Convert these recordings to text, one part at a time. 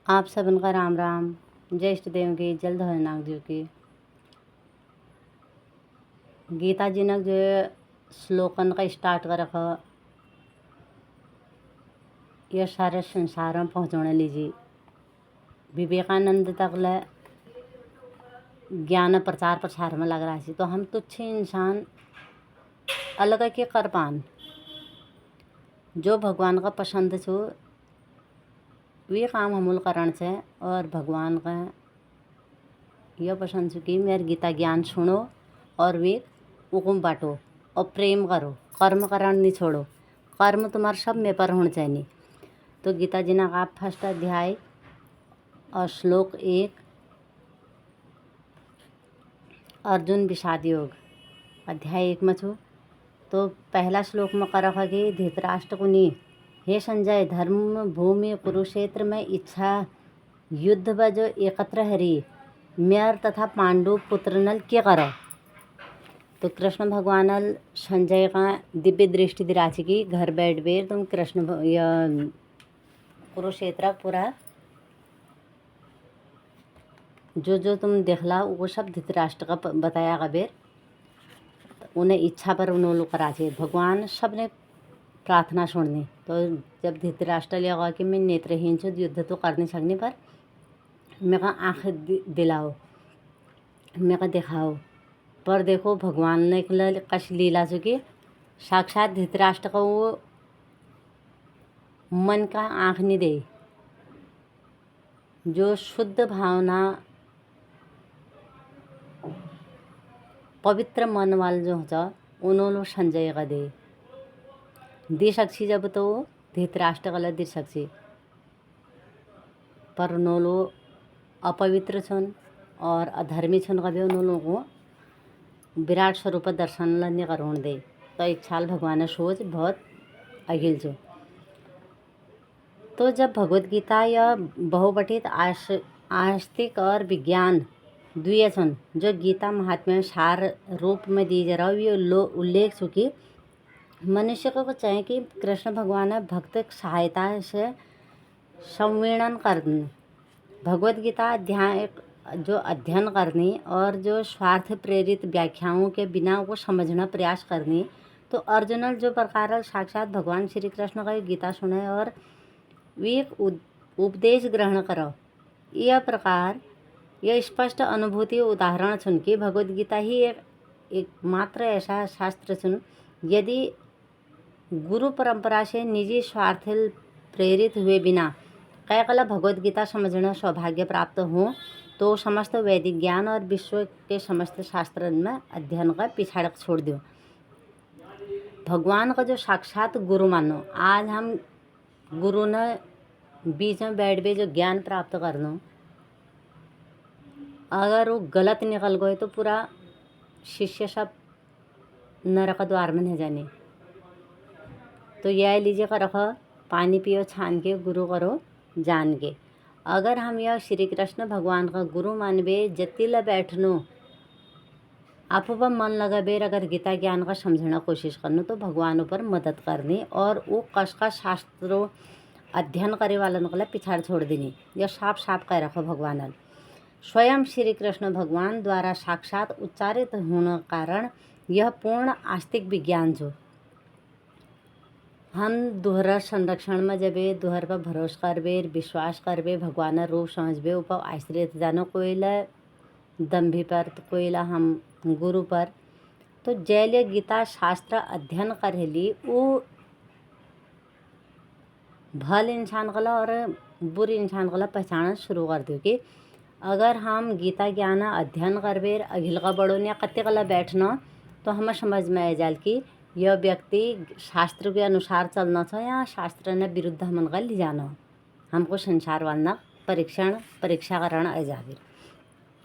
आप सबन का राम राम। जय इष्ट देव की, जल धरनाग जी की। गीता जी ने जो श्लोकन का स्टार्ट कर रखा, यह सारे संसार में पहुँचाने लीजिए। विवेकानंद तक ले ज्ञान प्रचार प्रसार में लग रहा है। तो हम तुच्छ इंसान अलग के कर पान जो भगवान का पसंद छो वे काम हमूल करण से, और भगवान का यह पसंद छो कि मेरे गीता ज्ञान सुनो और वे हुकुम बांटो और प्रेम करो, कर्म करण नहीं छोड़ो। कर्म तुम्हारे सब में पर होने चाहिए। तो गीता जी ने कहा फर्स्ट अध्याय और श्लोक 1 अर्जुन विषाद योग अध्याय 1 में छो। तो पहला श्लोक में कर रखा कि धृतराष्ट्र कुनी, हे संजय, धर्म भूमि कुरुक्षेत्र में इच्छा युद्ध व जो एकत्र हरी मेयर तथा पांडु पुत्र नल क्या करो। तो कृष्ण भगवान संजय का दिव्य दृष्टि दिराची की घर बैठ बेर तुम कृष्ण कुरुक्षेत्र पूरा जो तुम देखला वो सब धृतराष्ट्र का बताया कबीर। उन्हें इच्छा पर उन्होंने कराचे भगवान सब ने प्रार्थना सुननी। तो जब धृतराष्ट्र लगा कि मैं नेत्रहीन छूँ, युद्ध तो कर नहीं सकनी, पर मैं कहा आँख दिलाओ, मैं कहा दिखाओ। पर देखो भगवान ने कश लीला चुकी साक्षात धृतराष्ट्र को वो मन का आँख नहीं दे। जो शुद्ध भावना पवित्र मन वाले जो होता उन्होंने संजय का दे सक्सी। जब तो धृतराष्ट्र गलत दे सक्सी, पर उन्होंने अपवित्र छन और अधर्मी छन कभी उन्होंने को विराट स्वरूप दर्शन लन्य करोण दे। तो एक साल भगवान सोच बहुत अगिल जो। तो जब भगवत गीता या बहुपठित आस्तिक और विज्ञान द्विय छन जो गीता महात्म्य सार रूप में दी जा रहा ये उल्लेख चुकी मनुष्य को चाहे कि कृष्ण भगवान भक्त सहायता से संवीर्ण करनी, भगवत गीता अध्याय जो अध्ययन करनी और जो स्वार्थ प्रेरित व्याख्याओं के बिना वो समझना प्रयास करनी। तो अर्जुन जो प्रकार साक्षात भगवान श्री कृष्ण का गीता सुने और वे उपदेश ग्रहण करो, यह प्रकार यह स्पष्ट अनुभूति उदाहरण सुन कि भगवत गीता ही एक मात्र ऐसा शास्त्र सुन यदि गुरु परंपरा से निजी स्वार्थ प्रेरित हुए बिना कैकला भगवत गीता समझना सौभाग्य प्राप्त हो तो समस्त वैदिक ज्ञान और विश्व के समस्त शास्त्र में अध्ययन का पिछाड़क छोड़ दो। भगवान का जो साक्षात गुरु मानो, आज हम गुरु ने बीच में बैठ बे जो ज्ञान प्राप्त करना, अगर वो गलत निकल गए तो पूरा शिष्य सब नरक द्वार में नहीं जाने। तो यह लीजिए कर रखो, पानी पियो छान के, गुरु करो जान के। अगर हम यह श्री कृष्ण भगवान का गुरु मानबे जतिला बैठनो आप पर मन लगा बेर अगर गीता ज्ञान का समझना कोशिश करनो तो भगवान पर मदद करनी और वो कश का शास्त्रों अध्ययन करे वाला नकला पिछाड़ छोड़ देनी। यह साफ साफ कह रखो भगवान स्वयं श्री कृष्ण भगवान द्वारा साक्षात उच्चारित होने कारण यह पूर्ण आस्तिक विज्ञान जो हम दोहरा संरक्षण में जब दोहर पर भरोसा करबे विश्वास करबे भगवान रूप समझबे ऊपर आश्रित जानो कोयला दम्भी पर तो कोयला हम गुरु पर। तो जैल गीता शास्त्र अध्ययन करेली वो भल इंसान कला और बुरे इंसान कला पहचान शुरू कर दो कि अगर हम गीता ज्ञान अध्ययन करबे अघिल का बड़ों ने कत्ते कला बैठना तो हमें समझ में आ जाए कि यह व्यक्ति शास्त्र के अनुसार चलना था या शास्त्र ने विरुद्ध मन का ले जाना। हमको संसार वालना परीक्षा करना आ जाए।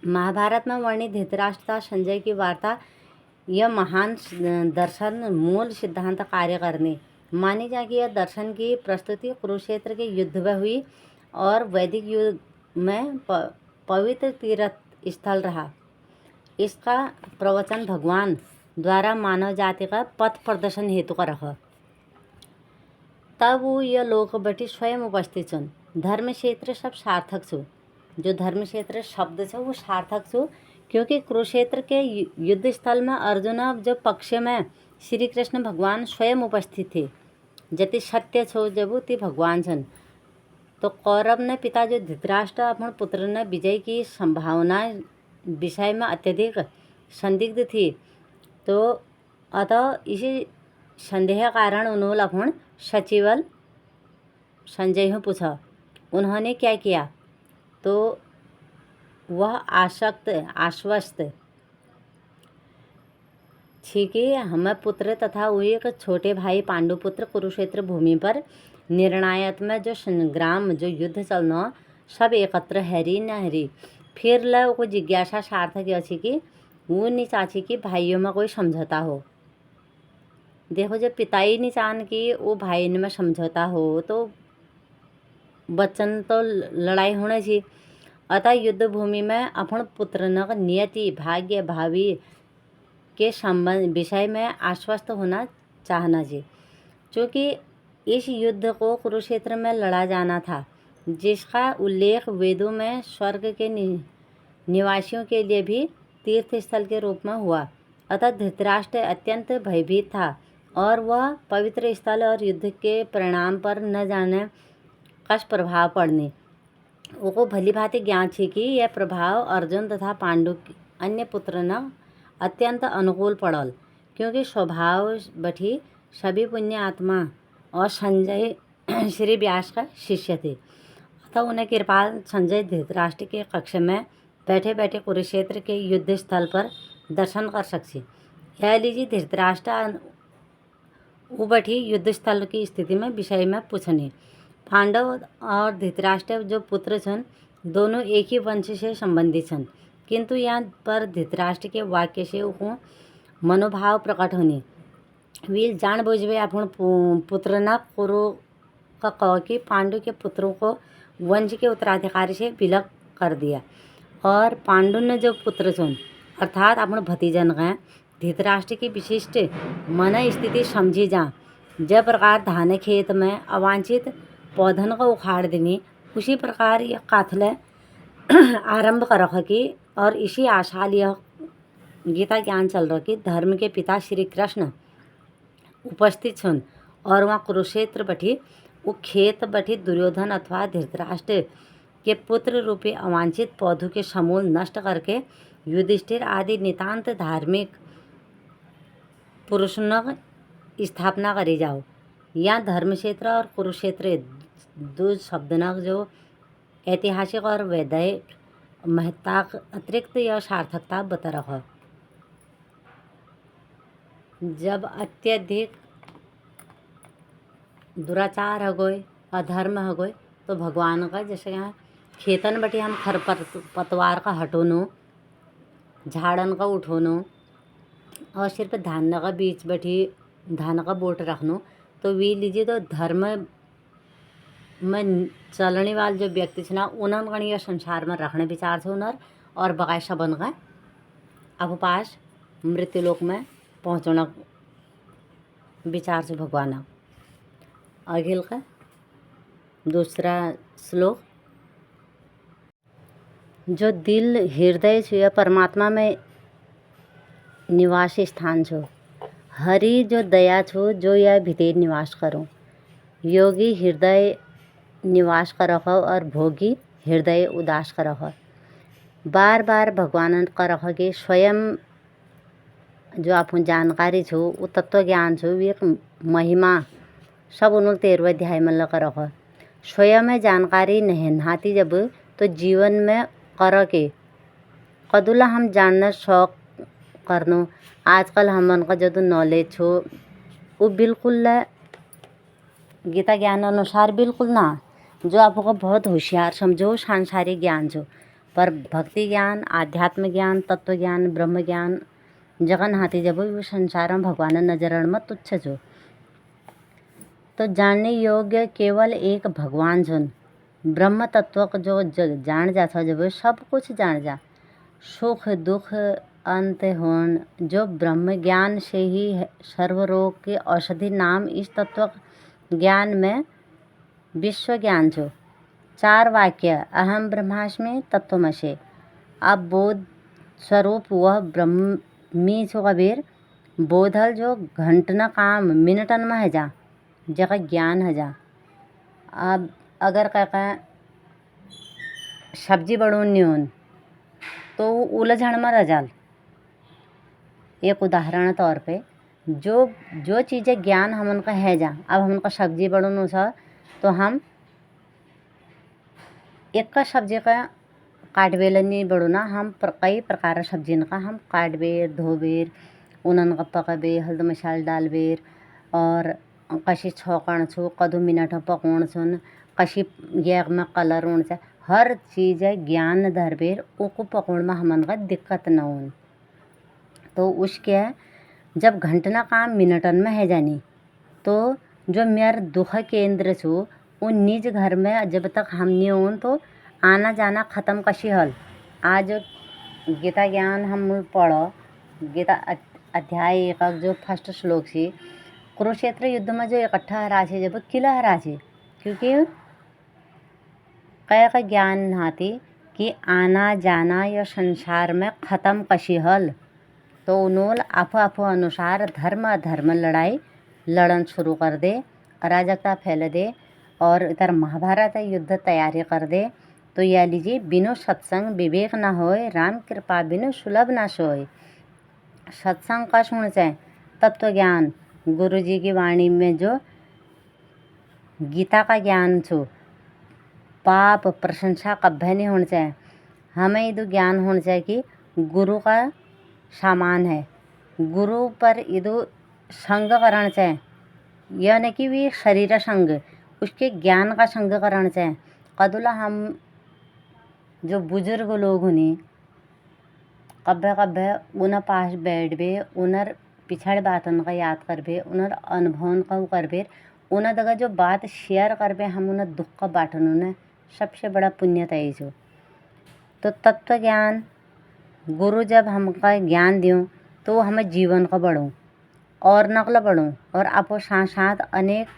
महाभारत में वर्णित धृतराष्ट्र संजय की वार्ता यह महान दर्शन मूल सिद्धांत कार्य करने मानी जाए कि यह दर्शन की प्रस्तुति कुरुक्षेत्र के युद्ध में हुई और वैदिक युग में पवित्र तीर्थ स्थल रहा। इसका प्रवचन भगवान द्वारा मानव जाति का पथ प्रदर्शन हेतु का रखा। तब वो यह लोक बटी स्वयं उपस्थित छन धर्म क्षेत्र सब सार्थक छो। जो धर्म क्षेत्र शब्द छो वो सार्थक छो, क्योंकि कुरुक्षेत्र के युद्ध स्थल में अर्जुन जो पक्ष में श्री कृष्ण भगवान स्वयं उपस्थित थे। जति सत्य छो जब ती भगवान छन। तो कौरव ने पिता जो धृतराष्ट्र अपन पुत्र ने विजय की संभावना विषय में अत्यधिक संदिग्ध थी। तो अतः इसी संदेह कारण उन्होंने अपन सचिवल संजय को पूछा। उन्होंने क्या किया? तो वह आश्वस्त थी कि हमें पुत्र तथा वो एक छोटे भाई पांडुपुत्र कुरुक्षेत्र भूमि पर निर्णायक जो संग्राम जो युद्ध चलना सब एकत्र हैरी न हैरी। फिर ल वो जिज्ञासा सार्थक अच्छी कि वो नहीं चाची कि भाइयों में कोई समझौता हो। देखो जब पिता ही नहीं चाहन कि वो भाई में समझौता हो तो बच्चन तो लड़ाई होना चाहिए। अतः युद्ध भूमि में अपन पुत्र न नियति भाग्य भावी के संबंध विषय में आश्वस्त होना चाहना चाहिए, क्योंकि इस युद्ध को कुरुक्षेत्र में लड़ा जाना था, जिसका उल्लेख वेदों में स्वर्ग के निवासियों के लिए भी तीर्थ स्थल के रूप में हुआ। अतः धृतराष्ट्र अत्यंत भयभीत था और वह पवित्र स्थल और युद्ध के परिणाम पर न जाने कस प्रभाव पड़ने वो भली भांति ज्ञान थी कि यह प्रभाव अर्जुन तथा पांडु अन्य पुत्र न अत्यंत अनुकूल पड़ल, क्योंकि स्वभाव बठी सभी पुण्य आत्मा और संजय श्री व्यास का शिष्य थे। अतः उन्हें कृपाल संजय धृतराष्ट्र के कक्ष में बैठे बैठे कुरुक्षेत्र के युद्ध स्थल पर दर्शन कर सकते। यह लीजिए धृतराष्ट्र उबठी युद्ध स्थल की स्थिति में विषय में पूछने। पांडव और धृतराष्ट्र जो पुत्र छन दोनों एक ही वंश से संबंधित छन, किंतु यहाँ पर धृतराष्ट्र के वाक्य से उनको मनोभाव प्रकट होने वीर जान बुझवे अपन पुत्र न कुरु का कह कि पांडु के पुत्रों को वंश के उत्तराधिकारी से विलग कर दिया। और पांडु ने जो पुत्र छन अर्थात अपन भतीजन गए धृतराष्ट्र की विशिष्ट मन स्थिति समझी जा। जब प्रकार धान खेत में अवांछित पौधन को उखाड़ देनी, उसी प्रकार यह काथले आरंभ कर रखा कि और इसी आशा यह गीता ज्ञान चल रहा कि धर्म के पिता श्री कृष्ण उपस्थित छन और वहाँ कुरुक्षेत्र बठी वो खेत बठी दुर्योधन अथवा धृतराष्ट्र के पुत्र रूपी अवांछित पौधों के समूल नष्ट करके युधिष्ठिर आदि नितांत धार्मिक पुरुषों की स्थापना करी जाओ। यहाँ धर्म क्षेत्र और कुरुक्षेत्र दो शब्दनक जो ऐतिहासिक और वैधायिक महत्ता अतिरिक्त यह सार्थकता बता रहा। जब अत्यधिक दुराचार हो गए अधर्म हो गए तो भगवान का जैसे यहाँ खेतन बटी हम खरपतवार का हटोनो झाड़न का उठोनो और सिर्फ धान का बीच बैठी धान का बोट रखनो, तो वे लीजिए तो धर्म में चलने वाले जो व्यक्ति छे ना उन्होंने यह संसार में रखने विचार से उनर और बगाय सबन का अब पास मृत्युलोक में पहुँचना विचार से भगवान। अगिल का दूसरा श्लोक। जो दिल हृदय छो या परमात्मा में निवासी स्थान छो, हरि जो दया छो जो यह भीतर निवास करो। योगी हृदय निवास करह और भोगी हृदय उदास करह। बार बार भगवान का रख के स्वयं जो आप जानकारी छो वो तत्व ज्ञान छो वो एक महिमा सब उन्होंने 13वें अध्याय में लगा रखा। स्वयं में जानकारी नहीं नहाती जब तो जीवन में कर के कदुला हम जानना शौक करनो। आजकल हमन का जो नॉलेज छो वो बिल्कुल गीता ज्ञान अनुसार बिल्कुल ना, जो आपको बहुत होशियार समझो सांसारिक ज्ञान छो, पर भक्ति ज्ञान आध्यात्म ज्ञान तत्व ज्ञान ब्रह्म ज्ञान जगन हाथी जब वो संसार में भगवान नजरण में तुच्छ छो। तो जानने योग्य केवल एक भगवान छन। ब्रह्म तत्व को जो जान जा था जब सब कुछ जान जा, सुख दुख अंत होन जो ब्रह्म ज्ञान से ही सर्व रोग के औषधि नाम इस तत्व ज्ञान में विश्व ज्ञान छो। चार वाक्य अहम ब्रह्मास्मि तत्त्वमसि। अब बोध स्वरूप वह ब्रह्मी छो कबीर बोधल जो घंटन काम मिनटन में है जा जगह ज्ञान है जा। अब अगर कह सब्जी बड़ोनी होन तो उलझन में रह जाल। एक उदाहरण तौर पे जो जो चीज़ें ज्ञान हमन का है जा, अब हमन का सब्जी बड़ोनो सा तो हम एक का सब्जी का काटबेला नहीं बड़ोना, हम कई प्रकार सब्जिन का हम काटबेर धोबेर उनन का पकबे हल्द मसाला डालबेर और कशी छोकण छो कदू मिनट पकोण छुन कशी येक में कलर उण छ हर चीज़ ज्ञान धरबेर उको पकोण में हमन का दिक्कत न होन। तो उसके जब घंटना काम मिनटन में है जानी तो जो मेरा दुख केंद्र छो वो निज घर में जब तक हम नहीं होन तो आना जाना ख़त्म कशी हल। आज गीता ज्ञान हम पढ़ो गीता अध्याय 1 जो फर्स्ट श्लोक से कुरुक्षेत्र युद्ध में जो इकट्ठा हरा छे जब किला हरा छे क्योंकि कई का ज्ञान नाती कि आना जाना या संसार में ख़त्म कशी हल। तो उन्होंने आपो आपो अनुसार धर्म अधर्म लड़ाई लड़न शुरू कर दे, अराजकता फैल दे और इधर महाभारत युद्ध तैयारी कर दे। तो यह लीजिए बिनु सत्संग विवेक ना होए राम कृपा बिनु सुलभ ना सोए। सत्संग का सुन चाहे तत्व ज्ञान गुरु जी की वाणी में जो गीता का ज्ञान छो पाप प्रशंसा कभी नहीं होना चाहिए। हमें ये ज्ञान होना चाहिए कि गुरु का सामान है, गुरु पर इदु संग करण चाहिए, यह नहीं कि वे शरीर संग उसके ज्ञान का संग करण चाहिए। कदुला हम जो बुजुर्ग लोग उन्हें कब्बे कब्बे उन पास बैठबे उनर पिछड़ बातन का याद करबे उनर अनुभव का करबे उन दगा जो बात शेयर करबे हम उन दुख का बाटन उन्हें सबसे बड़ा पुण्य तय जो। तो तत्व ज्ञान गुरु जब हमका ज्ञान दियो तो हमें जीवन का बढ़ो और नकल बढ़ो और आपो साथ साथ अनेक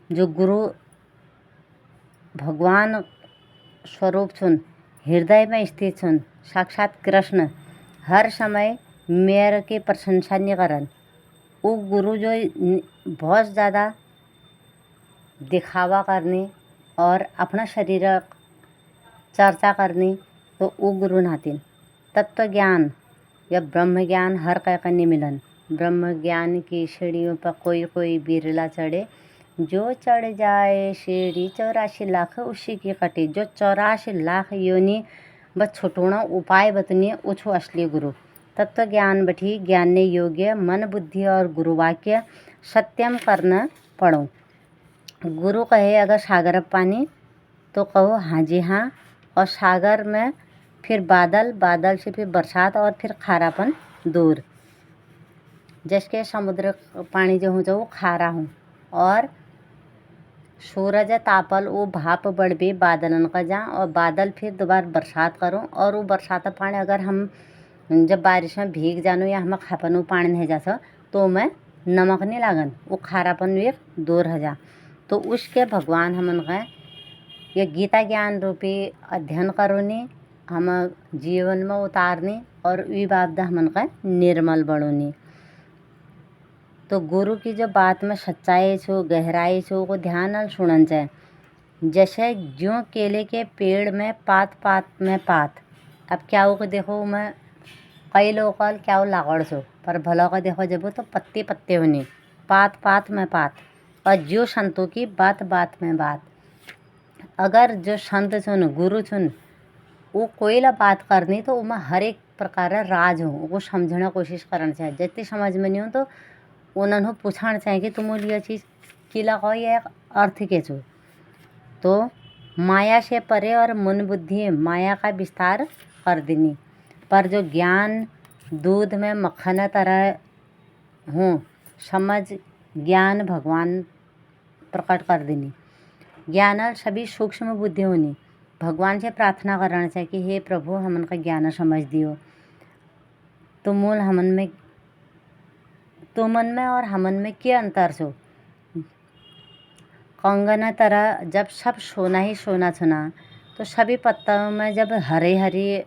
जो गुरु भगवान स्वरूप सुन हृदय में स्थित सुन साक्षात कृष्ण हर समय मेरे की प्रशंसा नहीं करन। वो गुरु जो बहुत ज़्यादा दिखावा करनी और अपना शरीर चर्चा करनी तो वो गुरु नातिन। तत्व ज्ञान या ब्रह्म ज्ञान हर कह का नहीं मिलन। ब्रह्म ज्ञान की सीढ़ियों पर कोई कोई बिरला चढ़े, जो चढ़ जाए सीढ़ी 84 लाख उसी की कटे। जो 84 लाख योनि बस छुटोना उपाय बतनी उछो असली गुरु। तत्व ज्ञान बठी ज्ञान ने योग्य मन बुद्धि और गुरु वाक्य सत्यम करना पड़ो। गुरु कहे अगर सागर पानी तो कहो हाँ जी हाँ, और सागर में फिर बादल, बादल से फिर बरसात और फिर खारापन दूर। जैसे समुद्र पानी जो हो जो वो खारा हूँ और सूरज तापल वो भाप बढ़बे बादलन का जा और बादल फिर दोबारा बरसात करो और वो बरसात पानी अगर हम जब बारिश में भीग जानो या हम खापन वो पानी नहीं जा तो मैं नमक नहीं लागन वो खारापन एक दूर हो जा। तो उसके भगवान हमन का ये गीता ज्ञान रूपी अध्ययन करोनी हम जीवन में उतारनी और वी बाबदा हमन का निर्मल बढ़ोनी। तो गुरु की जो बात में सच्चाई छो गहराई छो को ध्यान न सुनन चाहिए। जैसे ज्यों केले के पेड़ में पात पात में पात। अब क्या हो देखो मैं कई लोग क्या हो लागड़ छो पर भला का देखो जब तो पत्ते पत्ते होने पात पात में पात। और जो संतों की बात बात में बात। अगर जो संत सुन गुरु सुन वो कोई ला बात करनी तो उमा हर एक प्रकार राज हो वो समझना कोशिश करना चाहिए। जितनी समझ में नहीं हो तो उन्होंने पूछना चाहिए कि तुम यह चीज़ किला हो या अर्थ के छो। तो माया से परे और मन बुद्धि माया का विस्तार कर देनी पर जो ज्ञान दूध में मक्खन तरह हो समझ ज्ञान भगवान प्रकट कर देनी। ज्ञान सभी सूक्ष्म बुद्धि होनी भगवान से प्रार्थना करना चाहिए कि हे प्रभु हमन का ज्ञान समझ दियो। तो मूल हमन में तो मन में और हमन में क्या अंतर छो। कंगन तरह जब सब सोना ही सोना छुना, तो सभी पत्तों में जब हरे हरे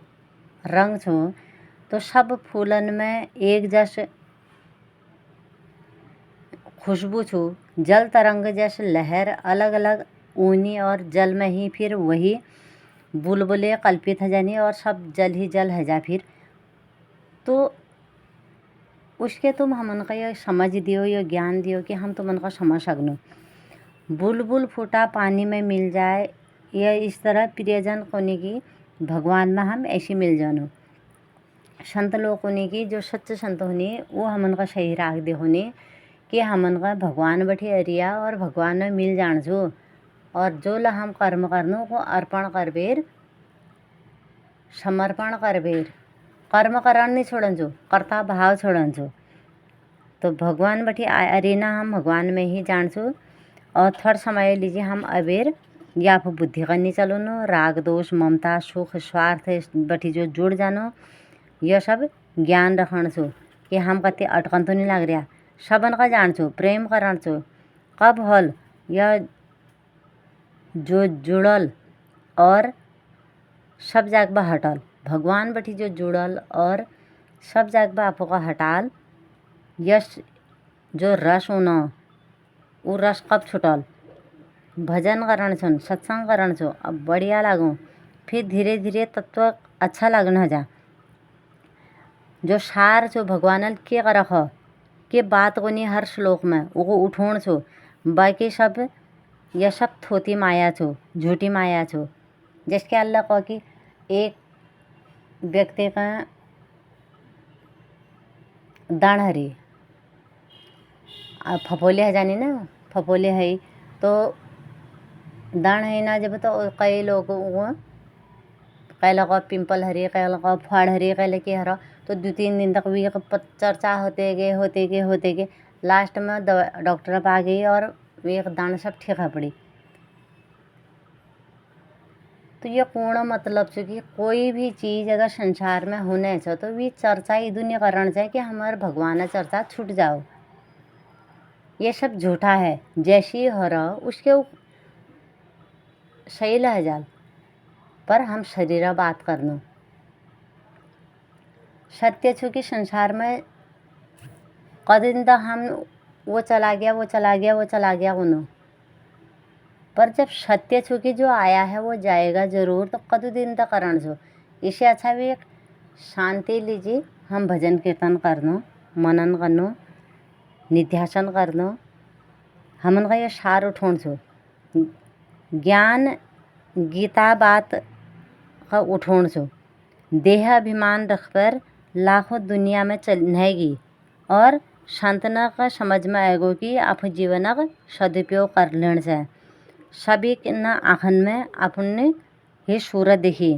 रंग छो, तो सब फूलन में एक जस खुशबू छू। जल तरंग जैसे लहर अलग अलग ऊनी और जल में ही फिर वही बुलबुले कल्पित है जानी और सब जल ही जल है जा फिर। तो उसके तुम हमन का ये समझ दियो, ये ज्ञान दियो कि हम तुमन का समझ सकनो। बुलबुल फूटा पानी में मिल जाए, या इस तरह प्रियजन कोने की भगवान में हम ऐसी मिल जानो। संत लोग होने की जो सच्चे संत होने वो हमन का सही राख दे होने कि हमन का भगवान बैठे अरिया और भगवान में मिल जान जो। और जो ला हम कर्म करनो को अर्पण कर बेर, समर्पण कर बेर, कर्म करण नहीं छोड़न जो, कर्ता भाव छोड़न जो। तो भगवान बैठे अरेना हम भगवान में ही जान छो। और थोड़ा समय लीजिए हम अबेर या फिर बुद्धि करनी चलो नो, राग दोष ममता सुख स्वार्थ बैठी जो जुड़ जानो, यह सब ज्ञान रखण छो कि हम कते अटकन तो नहीं लग रहा। सबन का जान छो, प्रेम करण छो। कब हल यह जो जुड़ल और सब जागबा हटल, भगवान बैठी जो जुड़ल और सब जागबा आपो का हटाल, यश जो रस होना वो रस कब छुटल। भजन करण छन, सत्संग करण छो, अब बढ़िया लागो। फिर धीरे धीरे तत्व अच्छा लगना जा। जो सार छो भगवान के करख के बात को नहीं हर श्लोक में वो उठोण छो। बाकी सब यह सब थोती माया छो, झूठी माया छो। जिसके अल्लाह कहो कि एक व्यक्ति का दान हरी फपोले है जानी ना, फपोले है तो दान है ना जब तो कई लोग कई लोग पिंपल हरी, कई लोग फाड़ हरी, कई लेके हरा, तो 2-3 दिन तक भी चर्चा होते गए लास्ट में डॉक्टर पा गई और एक दान सब ठीक है पड़ी। तो ये पूर्ण मतलब है कि कोई भी चीज़ अगर संसार में होने छो तो भी चर्चा ही दुनिया करण चाहिए कि हमारे भगवान चर्चा छूट जाओ। ये सब झूठा है, जैसी हो रहा उसके सही लह जाल, पर हम शरीर बात करनो सत्य छो कि संसार में कदिन तक हम वो चला गया उनो। पर जब सत्य छो कि जो आया है वो जाएगा जरूर, तो कदू दिन तक करण छो। इससे अच्छा भी एक शांति लीजिए, हम भजन कीर्तन करनो, मनन करनो, निध्यासन करनो, हमन का ये सार उठोण छो। ज्ञान गीता बात का उठोण छो। देह अभिमान रखकर लाखों दुनिया में चलनेगी और संतना का समझ में आएगो कि आप जीवन का सदुपयोग कर लेना चाहिए। सभी न आँखन में अपने ये सूरत देखी,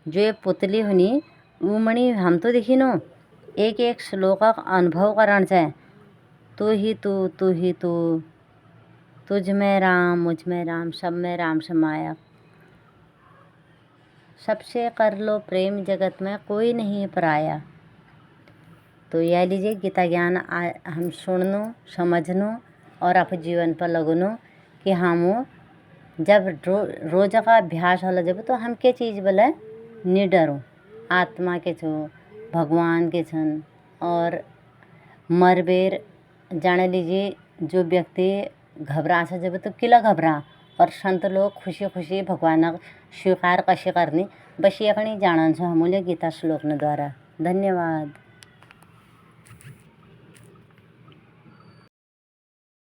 जो ये पुतली हुनी उमणी हम तो देखी नो, एक एक श्लोक का अनुभव करण चाहिए। तू ही तू, तुझ में राम मुझ में राम, सब में राम समाया। सबसे कर लो प्रेम, जगत में कोई नहीं पराया। तो यह लीजिए गीता ज्ञान हम सुननो, समझनो और अपने जीवन पर लगनो कि हम जब रोज का अभ्यास होला जब तो हम के चीज़ बोले नहीं डरो। आत्मा के छो, भगवान के छन और मरबेर जाने लीजिए जो व्यक्ति घबरा से जब तो किला घबरा, और संत लोग खुशी खुशी भगवान स्वीकार कशी करनी बस ये जानन छो हमूल्य गीता श्लोक द्वारा। धन्यवाद।